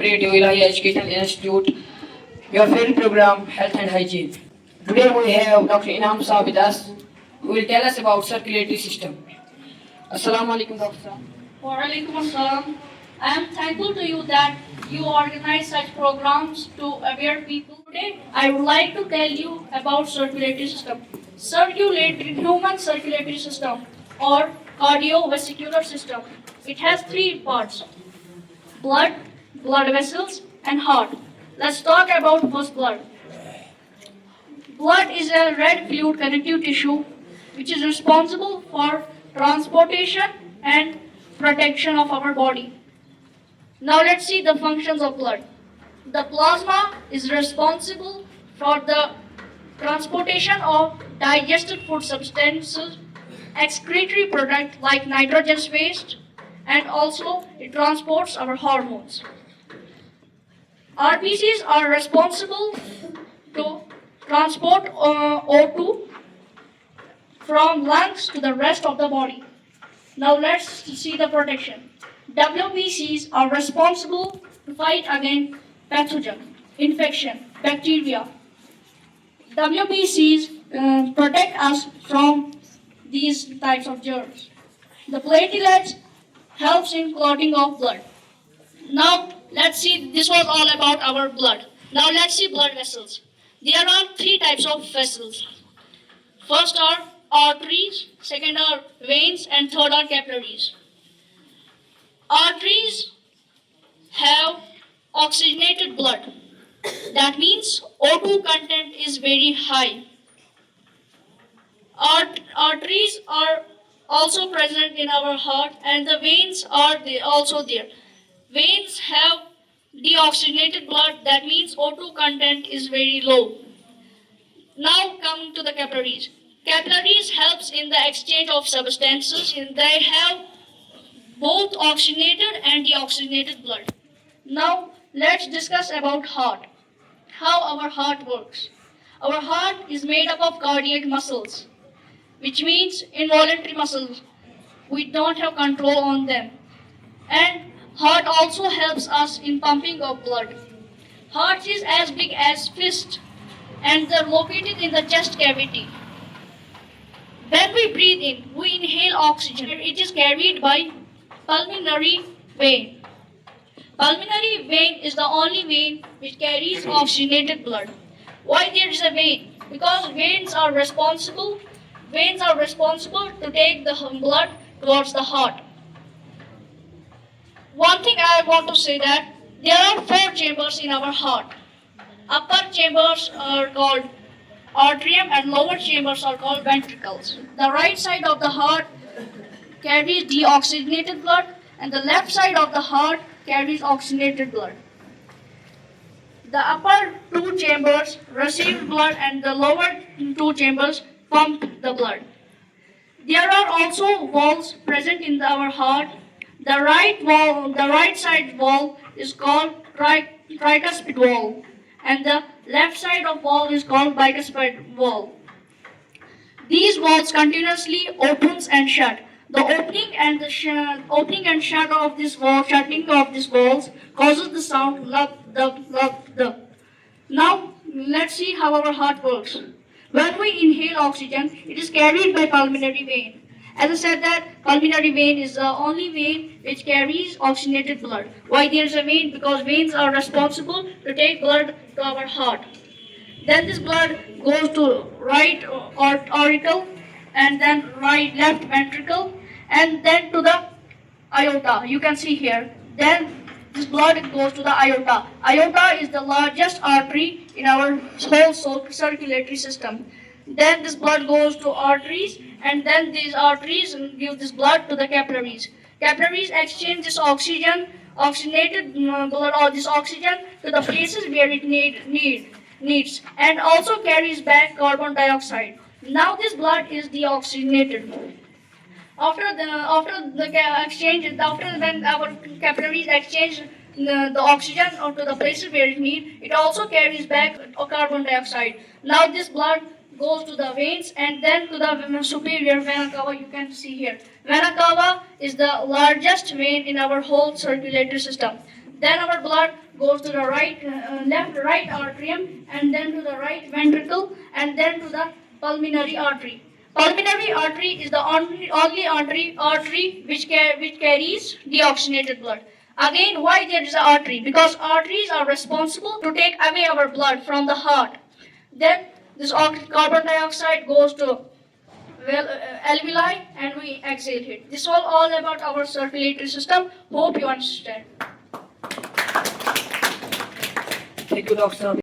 Radio Ilahi Educational Institute, your favorite program, Health and Hygiene. Today we have Dr. Inam Saab with us, who will tell us about circulatory system. Assalamu alaikum, Dr. Saab. Walaikum assalam. I am thankful to you that you organize such programs to aware people. Today, I would like to tell you about circulatory system. Human circulatory system or cardiovascular system. It has three parts: blood, blood vessels, and heart. Let's talk about first blood. Blood is a red fluid connective tissue which is responsible for transportation and protection of our body. Now let's see the functions of blood. The plasma is responsible for the transportation of digested food substances, excretory products like nitrogen waste, and also it transports our hormones. RBCs are responsible to transport O2 from lungs to the rest of the body. Now let's see the protection. WBCs are responsible to fight against pathogen, infection, bacteria. WBCs protect us from these types of germs. The platelets helps in clotting of blood. Now let's see, this was all about our blood. Now let's see blood vessels. There are three types of vessels. First are arteries, second are veins, and third are capillaries. Arteries have oxygenated blood. That means O2 content is very high. Arteries are also present in our heart, and the veins are also there. Veins have deoxygenated blood. That means O2 content is very low. Now come to the capillaries. Capillaries helps in the exchange of substances. They have both oxygenated and deoxygenated blood. Now let's discuss about heart. How our heart works. Our heart is made up of cardiac muscles, which means involuntary muscles. We don't have control on them. And heart also helps us in pumping of blood. Heart is as big as fist and they're located in the chest cavity. When we breathe in, we inhale oxygen. It is carried by pulmonary vein. Pulmonary vein is the only vein which carries oxygenated blood. Why there is a vein? Because veins are responsible to take the blood towards the heart. One thing I want to say that there are four chambers in our heart. Upper chambers are called atrium and lower chambers are called ventricles. The right side of the heart carries deoxygenated blood and the left side of the heart carries oxygenated blood. The upper two chambers receive blood and the lower two chambers pump the blood. There are also valves present in our heart. The right side valve is called tricuspid valve and the left side of valve is called bicuspid valve. These valves continuously opens and shut. The opening and shutting of this valves causes the sound lub dub lub dub. Now let's see how our heart works. When we inhale oxygen, it is carried by pulmonary vein. As I said that pulmonary vein is the only vein which carries oxygenated blood. Why there is a vein? Because veins are responsible to take blood to our heart. Then this blood goes to right auricle and then left ventricle and then to the aorta. You can see here. Then this blood goes to the aorta. Aorta is the largest artery in our whole circulatory system. Then this blood goes to arteries and then these arteries give this blood to the capillaries. Capillaries exchange this oxygenated blood or this oxygen to the places where it needs and also carries back carbon dioxide. Now this blood is deoxygenated. After when our capillaries exchange the oxygen onto the places where it needs, it also carries back carbon dioxide. Now this blood goes to the veins and then to the superior vena cava. You can see here. Vena cava is the largest vein in our whole circulatory system. Then our blood goes to the right atrium, and then to the right ventricle, and then to the pulmonary artery. Pulmonary artery is the only artery which carries deoxygenated blood. Again, why there is an artery? Because arteries are responsible to take away our blood from the heart. Then this carbon dioxide goes to alveoli, and we exhale it. This is all about our circulatory system. Hope you understand. Thank you, Dr.